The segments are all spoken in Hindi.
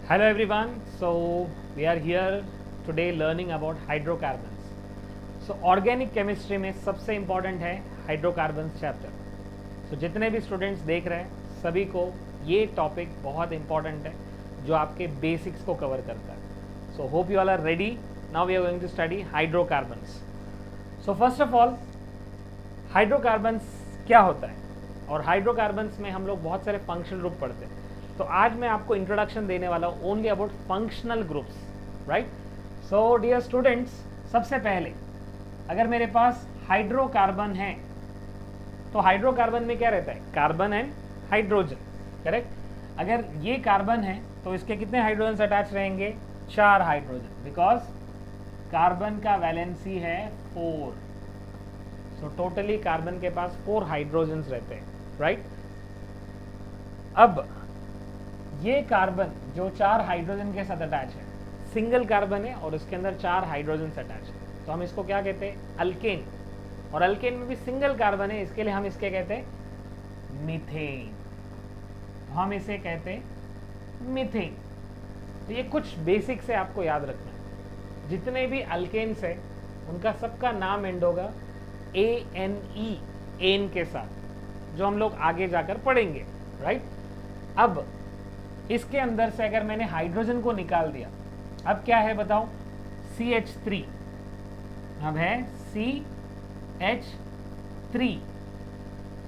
Hello everyone. So we are here today learning about hydrocarbons. So organic chemistry में सबसे important है hydrocarbons chapter. So जितने भी students देख रहे हैं सभी को ये topic बहुत important है जो आपके basics को cover करता है. So hope you all are ready. Now we are going to study hydrocarbons. So first of all hydrocarbons क्या होता है और हाइड्रोकार्बन्स में हम लोग बहुत सारे फंक्शनल ग्रुप पढ़ते हैं. तो आज मैं आपको इंट्रोडक्शन देने वाला हूँ only about functional groups, right. So dear students, सबसे पहले अगर मेरे पास हाइड्रोकार्बन है तो हाइड्रोकार्बन में क्या रहता है? Carbon and hydrogen, correct. अगर ये कार्बन है तो इसके कितने हाइड्रोजन अटैच रहेंगे? 4 हाइड्रोजन, बिकॉज कार्बन का वैलेंसी है 4. सो टोटली कार्बन के पास 4 हाइड्रोजन रहते हैं, राइट. अब ये कार्बन जो 4 हाइड्रोजन के साथ अटैच है, सिंगल कार्बन है और उसके अंदर 4 हाइड्रोजन अटैच है, तो हम इसको क्या कहते हैं? अल्केन. और अल्केन में भी सिंगल कार्बन है, इसके लिए हम इसके कहते हैं मीथेन. तो हम इसे कहते हैं मीथेन. तो ये कुछ बेसिक से आपको याद रखना है. जितने भी अल्केन्स है उनका सबका नाम एंड होगा ANE, एन के साथ, जो हम लोग आगे जाकर पढ़ेंगे, राइट. अब इसके अंदर से अगर मैंने हाइड्रोजन को निकाल दिया, अब क्या है बताओ? CH3. अब है CH3.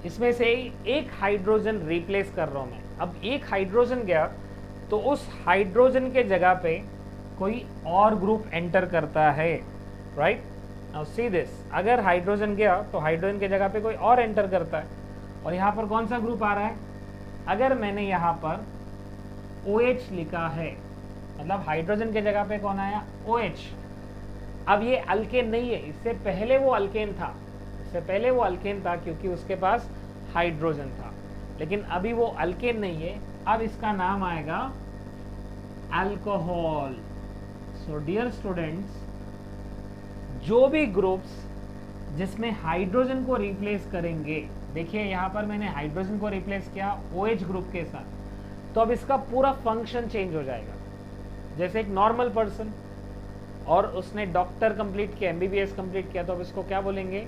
इसमें से एक हाइड्रोजन रिप्लेस कर रहा हूं मैं. अब एक हाइड्रोजन गया तो उस हाइड्रोजन के जगह पे कोई और ग्रुप एंटर करता है, राइट. नाउ सी दिस, अगर हाइड्रोजन गया तो हाइड्रोजन के जगह पे कोई और एंटर करता है, और यहाँ पर कौन सा ग्रुप आ रहा है? अगर मैंने यहाँ पर OH लिखा है, मतलब हाइड्रोजन के जगह पे कौन आया? OH. अब ये अल्केन नहीं है, इससे पहले वो अल्केन था. इससे पहले वो अल्केन था क्योंकि उसके पास हाइड्रोजन था, लेकिन अभी वो अल्केन नहीं है. अब इसका नाम आएगा अल्कोहल. सो डियर स्टूडेंट्स, जो भी ग्रुप्स जिसमें हाइड्रोजन को रिप्लेस करेंगे, देखिए यहाँ पर मैंने हाइड्रोजन को रिप्लेस किया OH ग्रुप के साथ, तो अब इसका पूरा फंक्शन चेंज हो जाएगा. जैसे एक नॉर्मल पर्सन और उसने डॉक्टर कंप्लीट किया, MBBS कंप्लीट किया, तो अब इसको क्या बोलेंगे?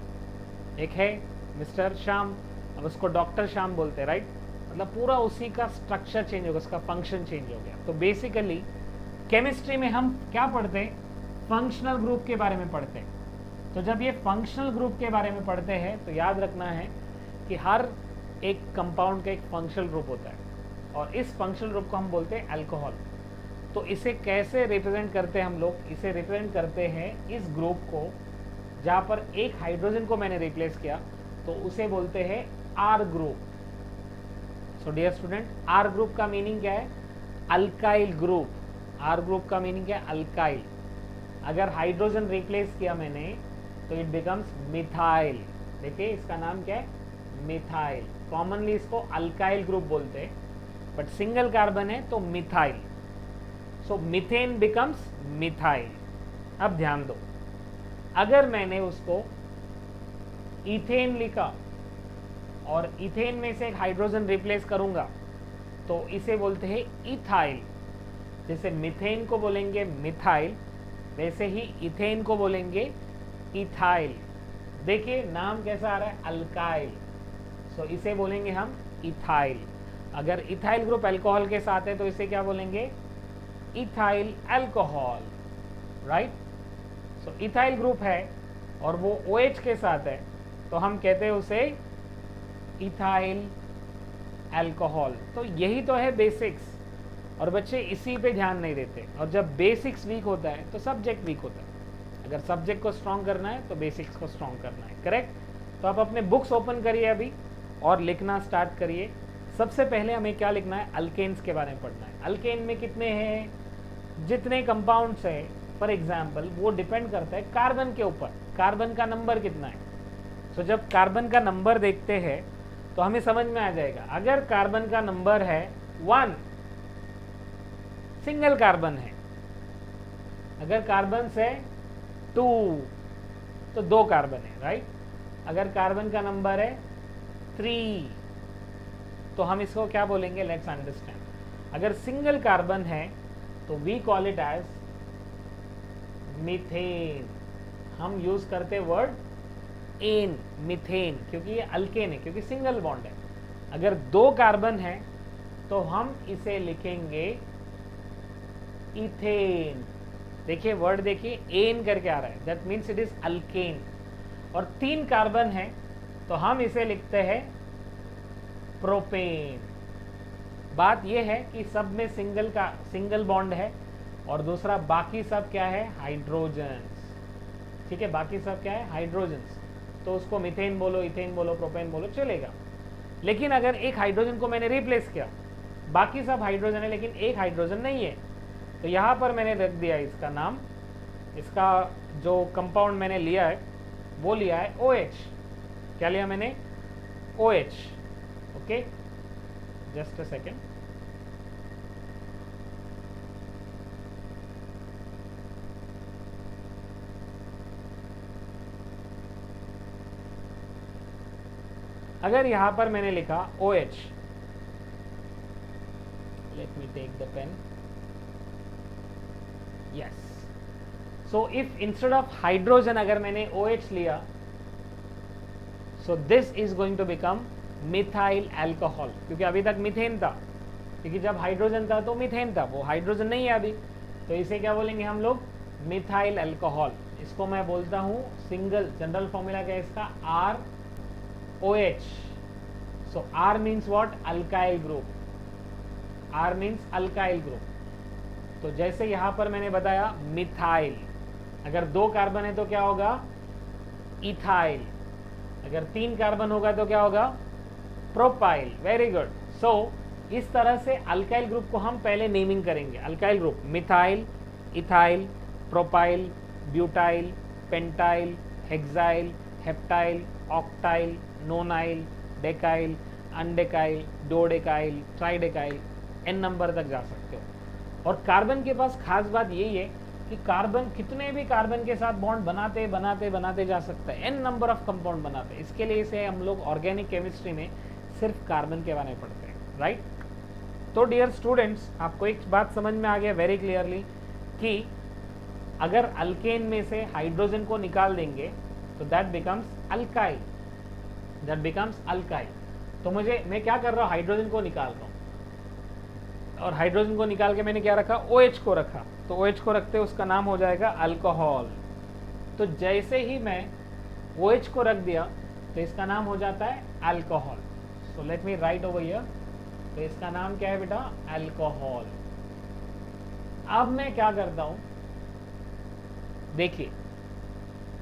एक है मिस्टर श्याम, अब उसको डॉक्टर श्याम बोलते हैं, राइट. मतलब पूरा उसी का स्ट्रक्चर चेंज होगा, उसका फंक्शन चेंज हो गया. तो बेसिकली केमिस्ट्री में हम क्या पढ़ते हैं? फंक्शनल ग्रुप के बारे में पढ़ते हैं. तो जब ये फंक्शनल ग्रुप के बारे में पढ़ते हैं तो याद रखना है कि हर एक कंपाउंड का एक फंक्शनल ग्रुप होता है, और इस फंक्शनल ग्रुप को हम बोलते हैं अल्कोहल. तो इसे कैसे रिप्रेजेंट करते हैं हम लोग? इसे रिप्रेजेंट करते हैं इस ग्रुप को जहाँ पर एक हाइड्रोजन को मैंने रिप्लेस किया, तो उसे बोलते हैं R group. So dear student, R group का मीनिंग क्या है? Alkyl group. R ग्रुप का मीनिंग क्या है? अल्काइल. अगर हाइड्रोजन रिप्लेस किया मैंने तो इट बिकम्स मिथाइल. देखिए इसका नाम क्या है? मिथाइल. कॉमनली इसको अल्काइल ग्रुप बोलते हैं, बट सिंगल कार्बन है तो मिथाइल. सो मीथेन बिकम्स मिथाइल. अब ध्यान दो, अगर मैंने उसको इथेन लिखा और इथेन में से एक हाइड्रोजन रिप्लेस करूंगा तो इसे बोलते हैं इथाइल. जैसे मीथेन को बोलेंगे मिथाइल, वैसे ही इथेन को बोलेंगे इथाइल. देखिए नाम कैसा आ रहा है? अल्काइल. सो इसे बोलेंगे हम इथाइल. अगर इथाइल ग्रुप अल्कोहल के साथ है तो इसे क्या बोलेंगे? Ethyl alcohol, right. So ethyl group है और वो OH के साथ है, तो हम कहते हैं उसे इथाइल अल्कोहल. तो यही तो है बेसिक्स, और बच्चे इसी पे ध्यान नहीं देते. और जब बेसिक्स वीक होता है तो सब्जेक्ट वीक होता है. अगर सब्जेक्ट को स्ट्रॉन्ग करना है तो बेसिक्स को स्ट्रॉन्ग करना है, करेक्ट. तो आप अपने बुक्स ओपन करिए अभी और लिखना स्टार्ट करिए. सबसे पहले हमें क्या लिखना है? अल्केन्स के बारे में पढ़ना है. अल्केन में कितने हैं? जितने कंपाउंड्स हैं, फॉर एग्जाम्पल, वो डिपेंड करता है कार्बन के ऊपर. कार्बन का नंबर कितना है? तो जब कार्बन का नंबर देखते हैं तो हमें समझ में आ जाएगा. अगर कार्बन का नंबर है 1, सिंगल कार्बन है. अगर कार्बन से 2 तो 2 कार्बन है, राइट. अगर कार्बन का नंबर है 3 तो हम इसको क्या बोलेंगे? Let's understand. अगर सिंगल कार्बन है तो we call it as methane. हम यूज करते वर्ड एन, मीथेन, क्योंकि ये अल्केन है, क्योंकि सिंगल बॉन्ड है। अगर 2 कार्बन है तो हम इसे लिखेंगे इथेन। देखिए वर्ड देखिए, एन करके आ रहा है, that means it is alkane. और 3 कार्बन है तो हम इसे लिखते हैं प्रोपेन। बात यह है कि सब में सिंगल बॉन्ड है, और दूसरा बाकी सब क्या है, हाइड्रोजन्स। ठीक है, बाकी सब क्या है, हाइड्रोजन्स। तो उसको मीथेन बोलो, इथेन बोलो, प्रोपेन बोलो, चलेगा। लेकिन अगर एक हाइड्रोजन को मैंने रिप्लेस किया, बाकी सब हाइड्रोजन है लेकिन एक हाइड्रोजन नहीं है, तो यहां पर मैंने रख दिया इसका नाम, इसका जो कंपाउंड मैंने लिया है वो लिया है OH। क्या लिया मैंने, OH। Okay, just a second. अगर यहां पर मैंने लिखा OH, let me take the pen, yes. So if instead of hydrogen अगर मैंने OH लिया, so this is going to become methyl alcohol, क्योंकि अभी तक मीथेन था, क्योंकि जब हाइड्रोजन था तो मीथेन था, वो हाइड्रोजन नहीं है अभी, तो इसे क्या बोलेंगे हम लोग, मिथाइल अल्कोहल। इसको मैं बोलता हूं सिंगल, जनरल फॉर्मूला क्या है इसका, ROH। So R means what, alkyl group, R means alkyl group. तो जैसे यहां पर मैंने बताया मिथाइल, अगर 2 कार्बन है तो क्या होगा, इथाइल, अगर 3 कार्बन होगा तो क्या होगा, प्रोपाइल। Very good. सो इस तरह से अल्काइल ग्रुप को हम पहले नेमिंग करेंगे। Alkyl group methyl, ethyl, propyl, butyl, pentyl, hexyl, heptyl, octyl, nonyl, decyl, undecyl, dodecyl, tridecyl, n number तक जा सकते हो। और कार्बन के पास खास बात यही है कि कार्बन कितने भी कार्बन के साथ बॉन्ड बनाते बनाते बनाते जा सकता है, n नंबर ऑफ कंपाउंड बनाते हैं। इसके लिए इसे हम लोग ऑर्गेनिक केमिस्ट्री में सिर्फ कार्बन के बारे में पढ़ते हैं, राइट। तो डियर स्टूडेंट्स, आपको एक बात समझ में आ गया वेरी क्लियरली कि अगर अल्केन में से हाइड्रोजन को निकाल देंगे तो that becomes alkyl, that becomes alkyl. तो मैं क्या कर रहा हूं, हाइड्रोजन को निकाल रहा हूं, और हाइड्रोजन को निकाल के मैंने क्या रखा, OH को रखा, तो OH को रखते उसका नाम हो जाएगा अल्कोहल। तो जैसे ही मैं OH को रख दिया तो इसका नाम हो जाता है alcohol. So let me right over here, तो इसका नाम क्या है बेटा, अल्कोहल। अब मैं क्या करता हूं, देखिए,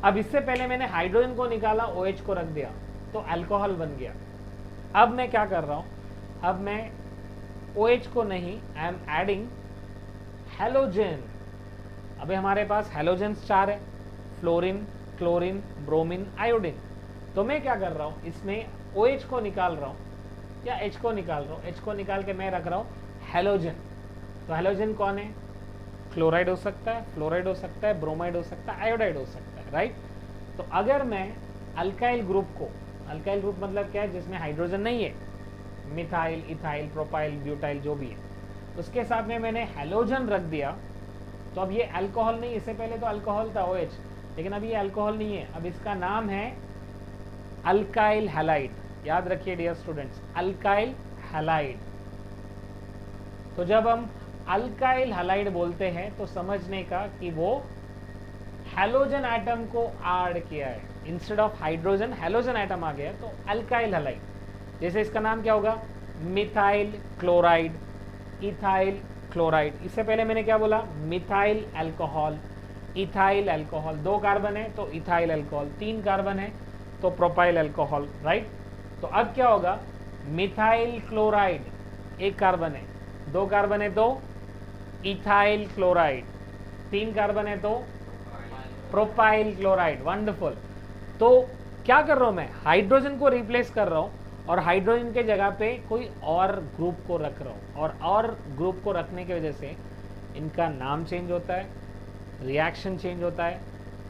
अब इससे पहले मैंने हाइड्रोजन को निकाला, OH को रख दिया, तो अल्कोहल बन गया। अब मैं क्या कर रहा हूं, अब मैं OH को नहीं, आई एम एडिंग हेलोजन। अभी हमारे पास हेलोजन्स 4 है, फ्लोरीन, क्लोरीन, ब्रोमीन, आयोडीन। तो मैं क्या कर रहा हूं, इसमें OH को निकाल रहा हूं या H को निकाल रहा हूं, H को निकाल के मैं रख रहा हूं हेलोजन। तो हेलोजन कौन है, क्लोराइड हो सकता है, फ्लोराइड हो सकता है, ब्रोमाइड हो सकता है, आयोडाइड हो सकता है, राइट। तो अगर मैं अल्काइल ग्रुप को, अल्काइल ग्रुप मतलब क्या है, जिसमें हाइड्रोजन नहीं है, मिथाइल, इथाइल, प्रोपाइल, ब्यूटाइल जो भी है, उसके साथ में मैंने हेलोजन रख दिया, तो अब ये अल्कोहल नहीं, इससे पहले तो अल्कोहल था OH, लेकिन अब ये अल्कोहल नहीं है, अब इसका नाम है अल्काइल हैलाइड। याद रखिए डियर स्टूडेंट्स, अल्काइल हैलाइड। तो जब हम अल्काइल हैलाइड बोलते हैं तो समझने का कि वो हेलोजन एटम को ऐड किया है, instead of hydrogen halogen atom आ गया, तो अल्काइल हैलाइड। जैसे इसका नाम क्या होगा, मिथाइल क्लोराइड, इथाइल क्लोराइड। इससे पहले मैंने क्या बोला, methyl alcohol, ethyl alcohol. 2 carbon है तो इथाइल अल्कोहल, 3 कार्बन है तो प्रोपाइल अल्कोहल, राइट। तो अब क्या होगा, मिथाइल क्लोराइड, 1 कार्बन है, 2 कार्बन है तो इथाइल क्लोराइड, 3 कार्बन है तो प्रोपाइल क्लोराइड। वंडरफुल। तो क्या कर रहा हूं मैं, हाइड्रोजन को रिप्लेस कर रहा हूं और हाइड्रोजन के जगह पे कोई और ग्रुप को रख रहा हूं, और ग्रुप को रखने की वजह से इनका नाम चेंज होता है, रिएक्शन चेंज होता है,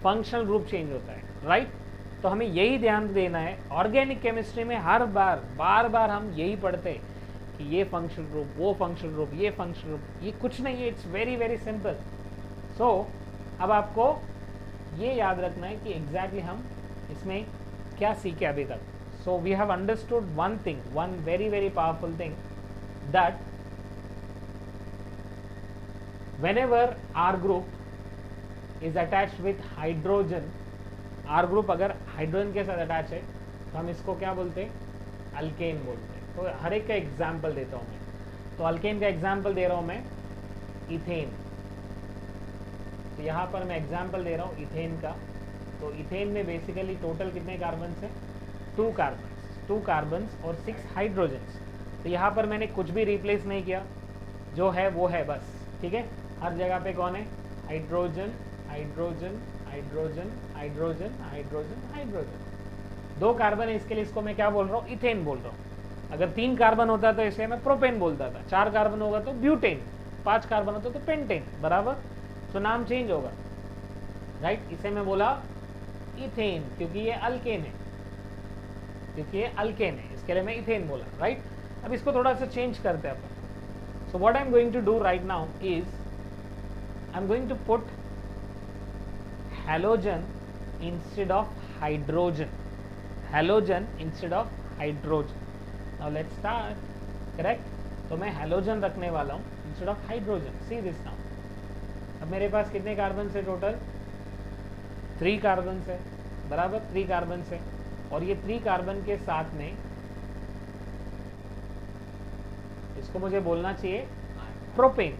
फंक्शनल ग्रुप चेंज होता है, राइट। तो हमें यही ध्यान देना है, ऑर्गेनिक केमिस्ट्री में हर बार बार हम यही पढ़ते हैं कि ये फंक्शनल ग्रुप, वो फंक्शनल ग्रुप, ये फंक्शनल ग्रुप, ये कुछ नहीं है, इट्स वेरी वेरी सिंपल। सो अब आपको ये याद रखना है कि एग्जैक्टली हम इसमें क्या सीखे अभी तक। So we have understood one thing, one very very powerful thing, that whenever R group is attached with hydrogen, R group अगर हाइड्रोजन के साथ अटैच है तो हम इसको क्या बोलते हैं, अल्केन बोलते हैं। तो हर एक का एग्जाम्पल देता हूँ मैं। तो अल्केन का एग्जाम्पल दे रहा हूँ मैं इथेन। तो यहाँ पर मैं एग्जाम्पल दे रहा हूँ इथेन का। तो इथेन में बेसिकली टोटल कितने कार्बन्स हैं, 2 कार्बन्स और 6 हाइड्रोजन्स। तो यहाँ पर मैंने कुछ भी रिप्लेस नहीं किया, जो है वो है बस, ठीक है। हर जगह पे कौन है, hydrogen hydrogen hydrogen hydrogen hydrogen hydrogen. 2 carbon है, इसके लिए इसको मैं क्या बोल रहा हूँ, इथेन बोल रहा हूँ। अगर 3 कार्बन होता तो इसे मैं प्रोपेन बोलता था, 4 कार्बन होगा तो ब्यूटेन, 5 कार्बन होता तो पेंटेन, बराबर। तो नाम चेंज होगा, राइट। इसे मैं बोला इथेन क्योंकि ये अल्केन है, इसके लिए मैं इथेन बोला, राइट। अब इसको थोड़ा सा चेंज करते हैं अपन। So what I am going to do right now is I am going to put halogen instead of hydrogen, now let's start, correct। तो मैं halogen रखने वाला हूँ instead of hydrogen, see this now। अब मेरे पास कितने कार्बन है टोटल, 3 कार्बन है, बराबर 3 कार्बन है। और ये 3 कार्बन के साथ में इसको मुझे बोलना चाहिए प्रोपेन।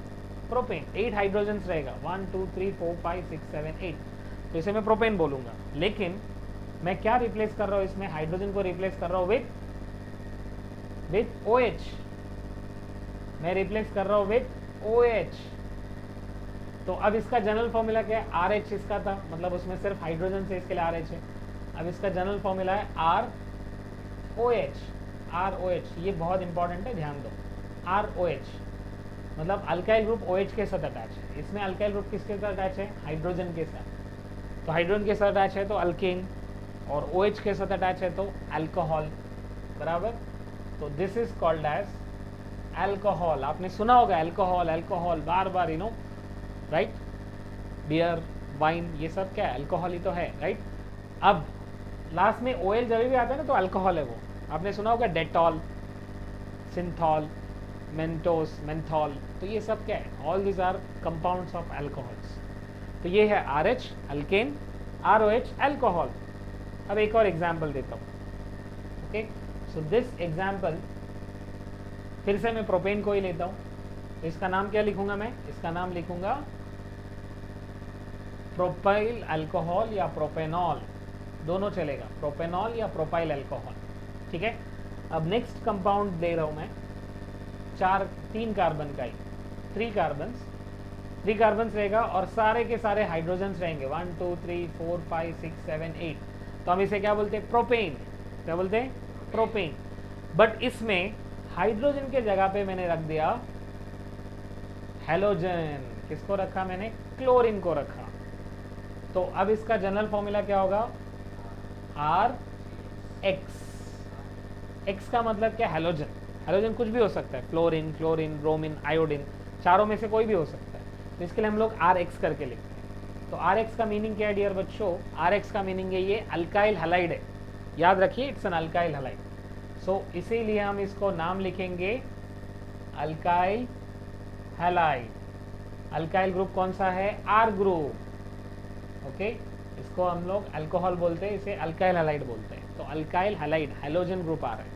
8 हाइड्रोजन्स रहेगा, 1 2 3 4 5 6 7 8। तो इसे मैं प्रोपेन बोलूंगा। लेकिन मैं क्या रिप्लेस कर रहा हूँ इसमें, हाइड्रोजन को रिप्लेस कर रहा हूँ विथ OH। मैं रिप्लेस कर रहा हूँ विथ OH। तो अब इसका जनरल फॉर्मूला क्या है, RH इसका था, मतलब उसमें सिर्फ हाइड्रोजन से, इसके लिए RH है। अब इसका जनरल फॉर्मूला है ROH। ये बहुत इंपॉर्टेंट है, ध्यान दो। ROH मतलब अल्काइल ग्रुप OH के साथ अटैच है। इसमें अल्काइल ग्रुप किसके साथ अटैच है, हाइड्रोजन के साथ। तो हाइड्रोजन के साथ अटैच है तो अल्केन, और OH के साथ अटैच है तो अल्कोहल, बराबर। तो this is called as alcohol. आपने सुना होगा अल्कोहल बार बार, you know, right. Beer, wine, ये सब क्या है, अल्कोहल ही तो है, राइट। अब लास्ट में OL जब भी आता है ना तो अल्कोहल है वो। आपने सुना होगा डेटॉल, सिंथॉल, मेंटोस, मेंथॉल। तो ये सब क्या है, all this are compounds of alcohols. तो ये है RH अल्केन, ROH अल्कोहल। अब एक और एग्जाम्पल देता हूँ, ओके। सो दिस एग्जाम्पल, फिर से मैं प्रोपेन को ही लेता हूँ। तो इसका नाम क्या लिखूंगा मैं, इसका नाम लिखूंगा प्रोपाइल अल्कोहल या प्रोपेनॉल, दोनों चलेगा, प्रोपेनॉल या प्रोपाइल अल्कोहल, ठीक है। अब नेक्स्ट कंपाउंड दे रहा हूँ मैं 3 कार्बन का ही, 3 कार्बन्स रहेगा और सारे के सारे हाइड्रोजन्स रहेंगे, 1 2 3 4 5 6 7 8। तो हम इसे क्या बोलते हैं, प्रोपेन। क्या बोलते हैं, प्रोपेन। बट इसमें हाइड्रोजन के जगह पे मैंने रख दिया हेलोजन। किसको रखा मैंने, क्लोरीन को रखा। तो अब इसका जनरल फॉर्मूला क्या होगा, RX। X का मतलब क्या, हेलोजन कुछ भी हो सकता है, फ्लोरीन, क्लोरीन, ब्रोमीन, आयोडीन, चारों में से कोई भी हो सकता है। तो इसके लिए हम लोग RX करके लिखते हैं। तो RX का मीनिंग क्या है डियर बच्चों, RX का मीनिंग है ये अल्काइल हैलाइड है, याद रखिए, इट्स एन अल्काइल हैलाइड। सो इसीलिए हम इसको नाम लिखेंगे अल्काइल हैलाइड। अल्काइल ग्रुप कौन सा है, R ग्रुप, ओके। इसको हम लोग अल्कोहल बोलते हैं, इसे अल्काइल हैलाइड बोलते हैं। तो अल्काइल हैलाइड, हेलोजन ग्रुप आ रहा है।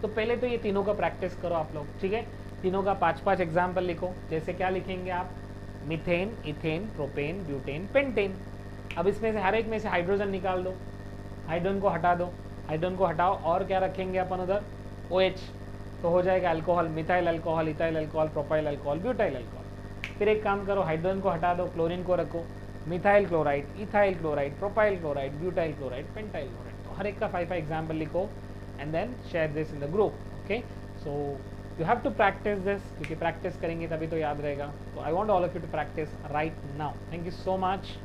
तो पहले तो ये तीनों का प्रैक्टिस करो आप लोग, ठीक है। तीनों का 5-5 एग्जाम्पल लिखो। जैसे क्या लिखेंगे आप, methane, ethane, propane, butane, pentane. अब इसमें से हर एक में से हाइड्रोजन निकाल दो, हाइड्रोजन को हटा दो, हाइड्रोजन को हटाओ, और क्या रखेंगे अपन उधर, OH। तो हो जाएगा alcohol, methyl alcohol, ethyl alcohol, propyl alcohol, butyl alcohol. फिर एक काम करो, हाइड्रोजन को हटा दो, क्लोरीन को रखो, methyl chloride, ethyl chloride, propyl chloride, butyl chloride, pentyl chloride. तो हर एक का 5-5 एग्जाम्पल लिखो and then share this in the group, okay. So you have to practice this, क्योंकि प्रैक्टिस करेंगे तभी तो याद रहेगा। तो I want all of you to practice right now. Thank you so much.